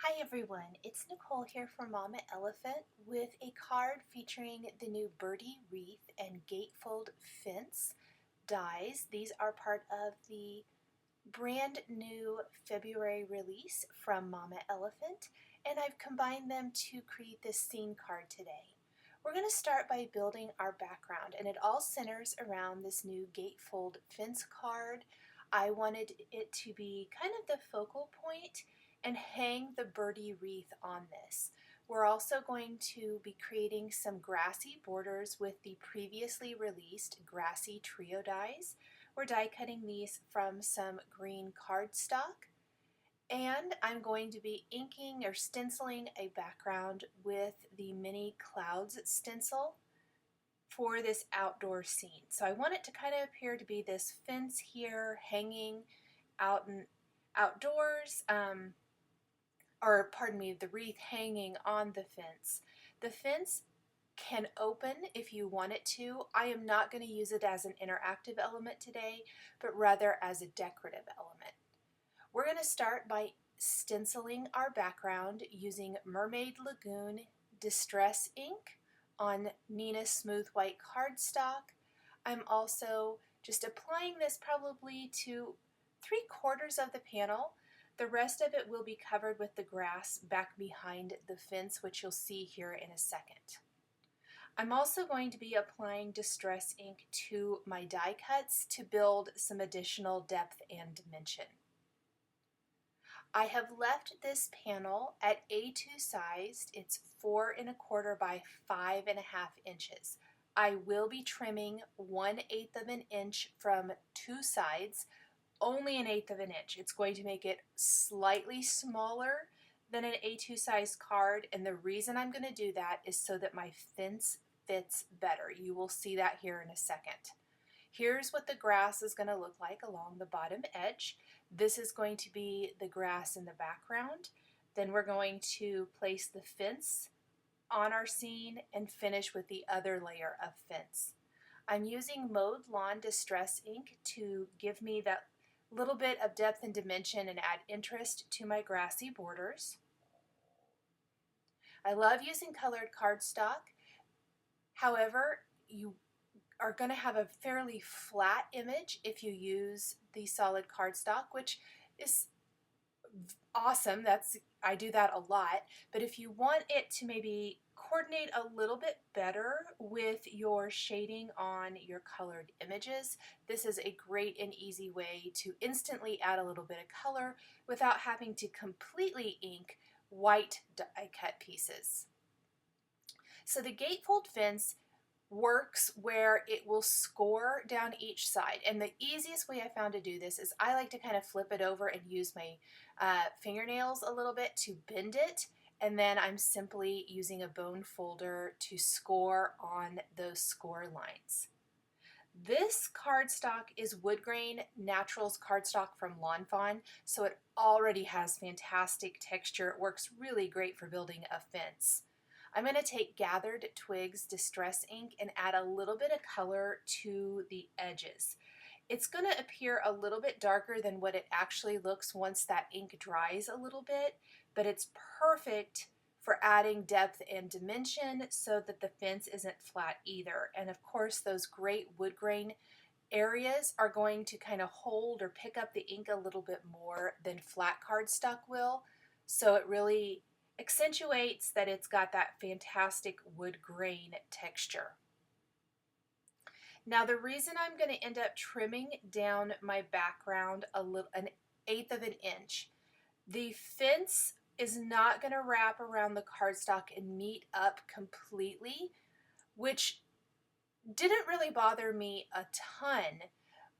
Hi everyone, it's Nicole here from Mama Elephant with a card featuring the new Birdie Wreath and Gatefold Fence dies. These are part of the brand new February release from Mama Elephant, and I've combined them to create this scene card today. We're going to start by building our background, and it all centers around this new Gatefold Fence card. I wanted it to be kind of the focal point and hang the birdie wreath on this. We're also going to be creating some grassy borders with the previously released Grassy trio dies. We're die cutting these from some green cardstock, and I'm going to be inking or stenciling a background with the mini clouds stencil for this outdoor scene. So I want it to kind of appear to be this fence here hanging outdoors, or pardon me, the wreath hanging on the fence. The fence can open if you want it to. I am not going to use it as an interactive element today, but rather as a decorative element. We're going to start by stenciling our background using Mermaid Lagoon Distress ink on Nina's Smooth White cardstock. I'm also just applying this probably to 3/4 of the panel. The rest of it will be covered with the grass back behind the fence, which you'll see here in a second. I'm also going to be applying distress ink to my die cuts to build some additional depth and dimension. I have left this panel at A2 sized. It's 4 1/4 by 5 1/2 inches. I will be trimming 1/8 of an inch from two sides, only 1/8 of an inch. It's going to make it slightly smaller than an A2 size card, and the reason I'm going to do that is so that my fence fits better. You will see that here in a second. Here's what the grass is going to look like along the bottom edge. This is going to be the grass in the background. Then we're going to place the fence on our scene and finish with the other layer of fence. I'm using MOWED Lawn Distress ink to give me that little bit of depth and dimension and add interest to my grassy borders. I love using colored cardstock. However, you are going to have a fairly flat image if you use the solid cardstock, which is awesome. I do that a lot. But if you want it to maybe coordinate a little bit better with your shading on your colored images, this is a great and easy way to instantly add a little bit of color without having to completely ink white die cut pieces. So the gatefold fence works where it will score down each side, and the easiest way I found to do this is I like to kind of flip it over and use my fingernails a little bit to bend it, and then I'm simply using a bone folder to score on those score lines. This cardstock is wood grain naturals cardstock from Lawn Fawn, so it already has fantastic texture. It works really great for building a fence. I'm going to take Gathered Twigs Distress ink and add a little bit of color to the edges. It's going to appear a little bit darker than what it actually looks once that ink dries a little bit, but it's perfect for adding depth and dimension so that the fence isn't flat either. And of course, those great wood grain areas are going to kind of hold or pick up the ink a little bit more than flat cardstock will, so it really accentuates that it's got that fantastic wood grain texture. Now the reason I'm going to end up trimming down my background an 1/8 of an inch, the fence is not going to wrap around the cardstock and meet up completely, which didn't really bother me a ton,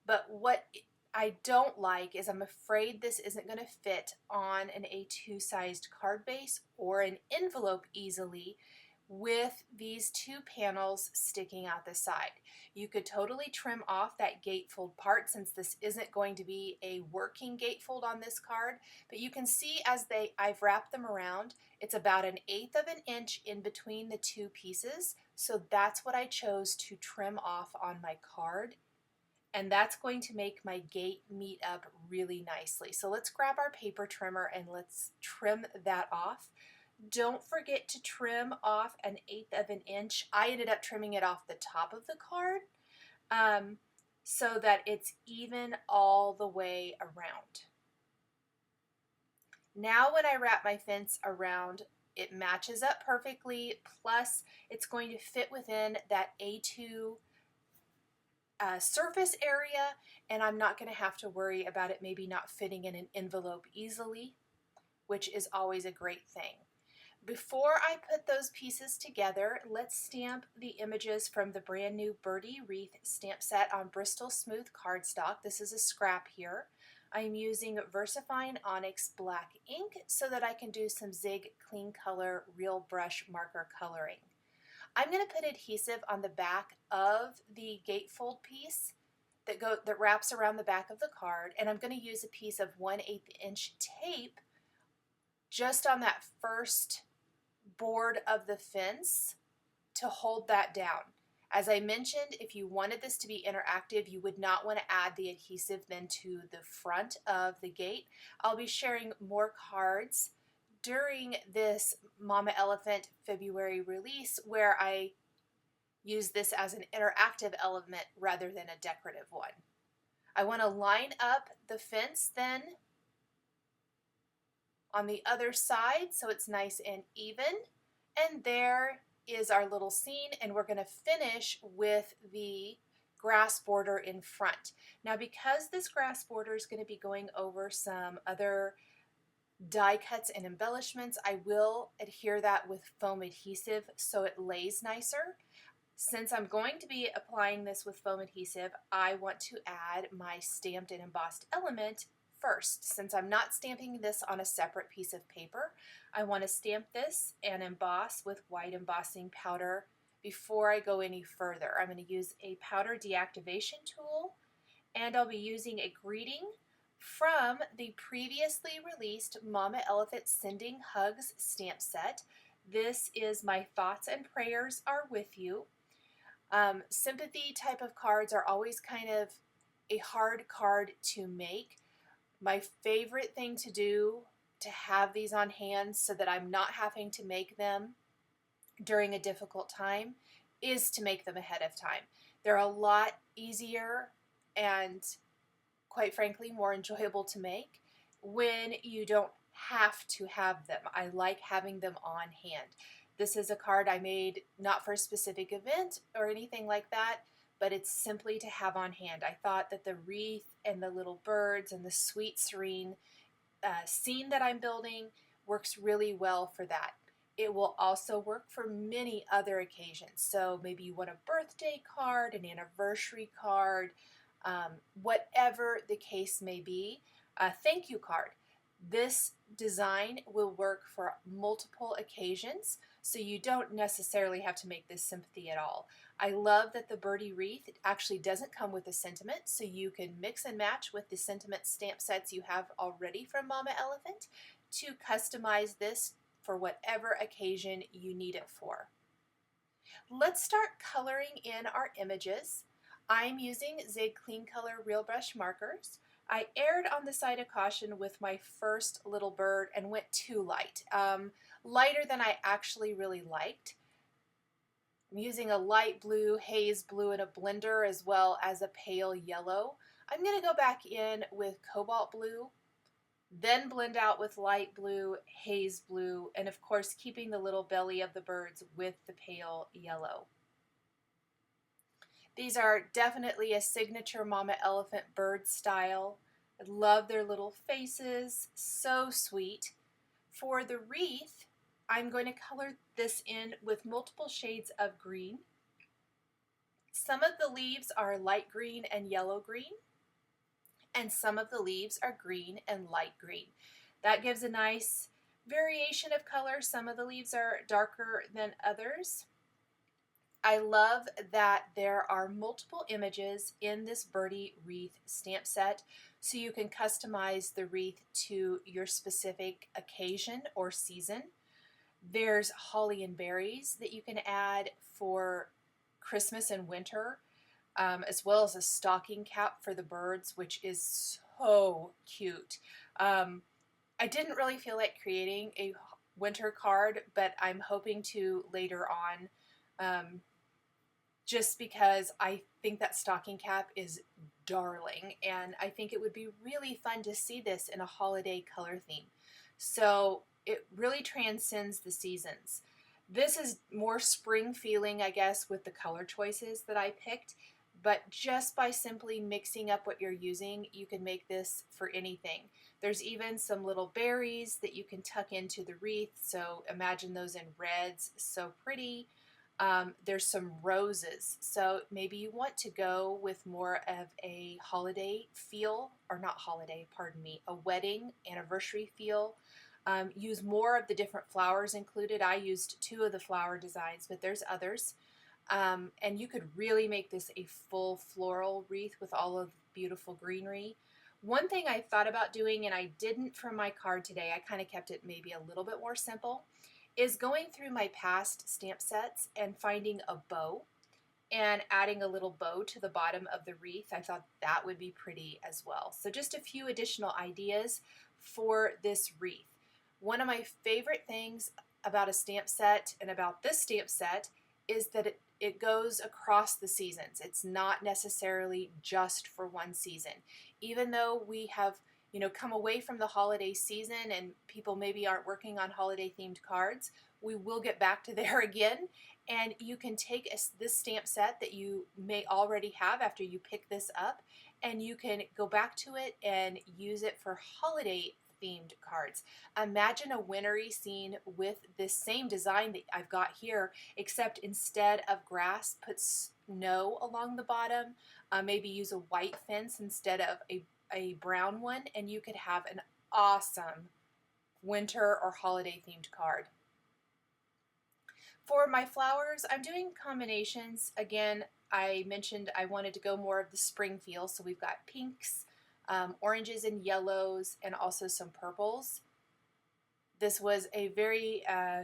but what I don't like is I'm afraid this isn't going to fit on an A2 sized card base or an envelope easily with these two panels sticking out the side. You could totally trim off that gatefold part since this isn't going to be a working gatefold on this card, but you can see as I've wrapped them around, it's about 1/8 of an inch in between the two pieces, so that's what I chose to trim off on my card. and that's going to make my gate meet up really nicely. So let's grab our paper trimmer and let's trim that off. Don't forget to trim off 1/8 of an inch. I ended up trimming it off the top of the card so that it's even all the way around. Now when I wrap my fence around, it matches up perfectly, plus it's going to fit within that A2 surface area, and I'm not going to have to worry about it maybe not fitting in an envelope easily, which is always a great thing. Before I put those pieces together, let's stamp the images from the brand new Birdie Wreath stamp set on Bristol Smooth cardstock. This is a scrap here. I'm using VersaFine ONYX black ink so that I can do some Zig Clean Color Real Brush marker coloring. I'm going to put adhesive on the back of the gatefold piece that wraps around the back of the card, and I'm going to use a piece of 1/8 inch tape just on that first board of the fence to hold that down. As I mentioned, if you wanted this to be interactive, you would not want to add the adhesive then to the front of the gate. I'll be sharing more cards during this Mama Elephant February release where I use this as an interactive element rather than a decorative one. I want to line up the fence then on the other side so it's nice and even, and there is our little scene, and we're going to finish with the grass border in front. Now because this grass border is going to be going over some other die cuts and embellishments, I will adhere that with foam adhesive so it lays nicer. Since I'm going to be applying this with foam adhesive, I want to add my stamped and embossed element first. Since I'm not stamping this on a separate piece of paper, I want to stamp this and emboss with white embossing powder before I go any further. I'm going to use a powder deactivation tool, and I'll be using a greeting from the previously released Mama Elephant Sending Hugs stamp set. This is My Thoughts and Prayers Are With You. Sympathy type of cards are always kind of a hard card to make. My favorite thing to do to have these on hand so that I'm not having to make them during a difficult time is to make them ahead of time. They're a lot easier and quite frankly more enjoyable to make when you don't have to have them. I like having them on hand. This is a card I made not for a specific event or anything like that, but it's simply to have on hand. I thought that the wreath and the little birds and the sweet serene scene that I'm building works really well for that. It will also work for many other occasions. So maybe you want a birthday card, an anniversary card, whatever the case may be. A thank you card. This design will work for multiple occasions, so you don't necessarily have to make this sympathy at all. I love that the Birdie Wreath actually doesn't come with a sentiment, so you can mix and match with the sentiment stamp sets you have already from Mama Elephant to customize this for whatever occasion you need it for. Let's start coloring in our images. I'm using Zig Clean Color Real Brush markers. I erred on the side of caution with my first little bird and went too light, lighter than I actually really liked. I'm using a light blue, haze blue in a blender as well as a pale yellow. I'm going to go back in with cobalt blue, then blend out with light blue, haze blue, and of course keeping the little belly of the birds with the pale yellow. These are definitely a signature Mama Elephant bird style. I love their little faces, so sweet. For the wreath, I'm going to color this in with multiple shades of green. Some of the leaves are light green and yellow green, and some of the leaves are green and light green. That gives a nice variation of color. Some of the leaves are darker than others. I love that there are multiple images in this Birdie Wreath stamp set, so you can customize the wreath to your specific occasion or season. There's holly and berries that you can add for Christmas and winter. as well as a stocking cap for the birds, which is so cute. I didn't really feel like creating a winter card, but I'm hoping to later on, just because I think that stocking cap is darling, and I think it would be really fun to see this in a holiday color theme. So it really transcends the seasons. This is more spring feeling, I guess, with the color choices that I picked, but just by simply mixing up what you're using, you can make this for anything. There's even some little berries that you can tuck into the wreath, so imagine those in reds, so pretty. There's some roses, so maybe you want to go with more of a holiday feel, or not holiday, pardon me, a wedding anniversary feel. Use more of the different flowers included. I used 2 of the flower designs, but there's others. And you could really make this a full floral wreath with all of the beautiful greenery. One thing I thought about doing, and I didn't for my card today, I kind of kept it maybe a little bit more simple, is going through my past stamp sets and finding a bow and adding a little bow to the bottom of the wreath. I thought that would be pretty as well. So just a few additional ideas for this wreath. One of my favorite things about a stamp set and about this stamp set is that it goes across the seasons. It's not necessarily just for one season. Even though we have, you know, come away from the holiday season and people maybe aren't working on holiday themed cards, we will get back to there again. And you can take this stamp set that you may already have after you pick this up, and you can go back to it and use it for holiday themed cards. Imagine a wintry scene with this same design that I've got here, except instead of grass, put snow along the bottom. Maybe use a white fence instead of a brown one, and you could have an awesome winter or holiday themed card. For my flowers, I'm doing combinations. Again, I mentioned I wanted to go more of the spring feel, so we've got pinks, oranges and yellows, and also some purples. This was a very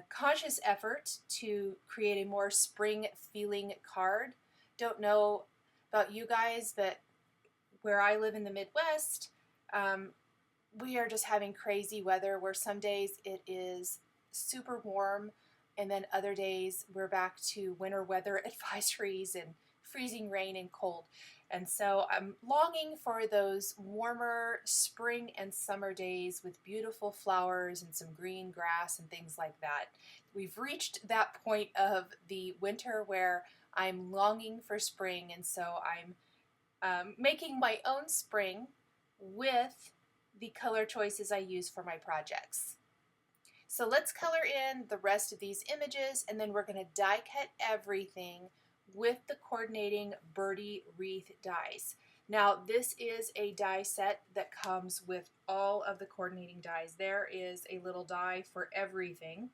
conscious effort to create a more spring feeling card. Don't know about you guys, but where I live in the Midwest, we are just having crazy weather where some days it is super warm, and then other days we're back to winter weather advisories and freezing rain and cold. And so I'm longing for those warmer spring and summer days with beautiful flowers and some green grass and things like that. We've reached that point of the winter where I'm longing for spring, and so I'm making my own spring with the color choices I use for my projects. So let's color in the rest of these images, and then we're going to die cut everything with the coordinating Birdie Wreath dies. Now this is a die set that comes with all of the coordinating dies. There is a little die for everything.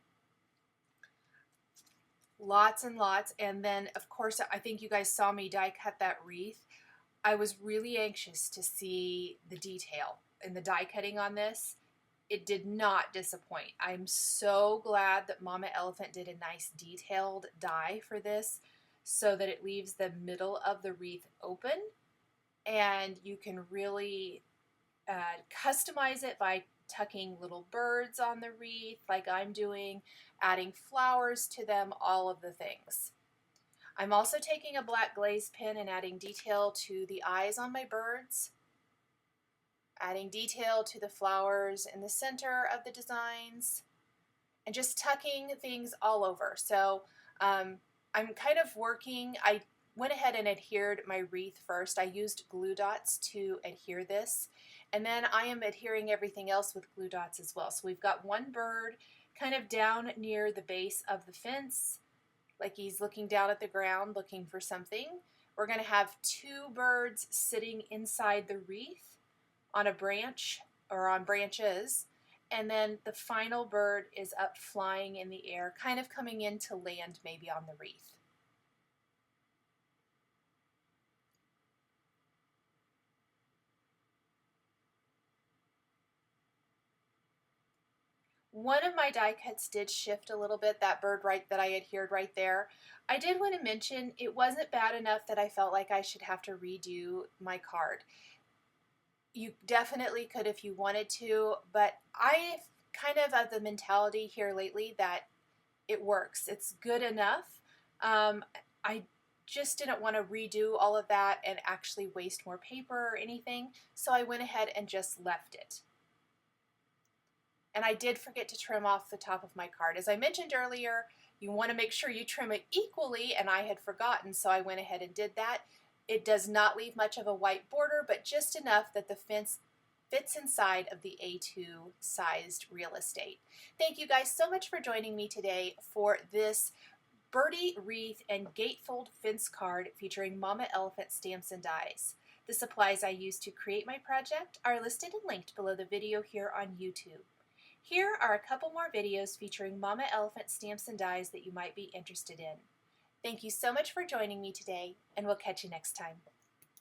Lots and lots, and then of course I think you guys saw me die cut that wreath. I was really anxious to see the detail in the die cutting on this. It did not disappoint. I'm so glad that Mama Elephant did a nice detailed die for this, so that it leaves the middle of the wreath open, and you can really customize it by tucking little birds on the wreath like I'm doing, adding flowers to them, all of the things. I'm also taking a black glaze pen and adding detail to the eyes on my birds, adding detail to the flowers in the center of the designs, and just tucking things all over. So I'm kind of working, I went ahead and adhered my wreath first. I used glue dots to adhere this, and then I am adhering everything else with glue dots as well. So we've got one bird kind of down near the base of the fence, like he's looking down at the ground looking for something. We're going to have 2 birds sitting inside the wreath on a branch or on branches, and then the final bird is up flying in the air, kind of coming in to land maybe on the wreath. One of my die cuts did shift a little bit, that bird that I adhered right there. I did want to mention it wasn't bad enough that I felt like I should have to redo my card. You definitely could if you wanted to, but I've kind of the mentality here lately that it works. It's good enough. I just didn't want to redo all of that and actually waste more paper or anything, so I went ahead and just left it. And I did forget to trim off the top of my card. As I mentioned earlier, you want to make sure you trim it equally, and I had forgotten, so I went ahead and did that. It does not leave much of a white border, but just enough that the fence fits inside of the A2 sized real estate. Thank you guys so much for joining me today for this Birdie Wreath and Gatefold fence card featuring Mama Elephant stamps and dies. The supplies I used to create my project are listed and linked below the video here on YouTube. Here are a couple more videos featuring Mama Elephant stamps and dies that you might be interested in. Thank you so much for joining me today, and we'll catch you next time.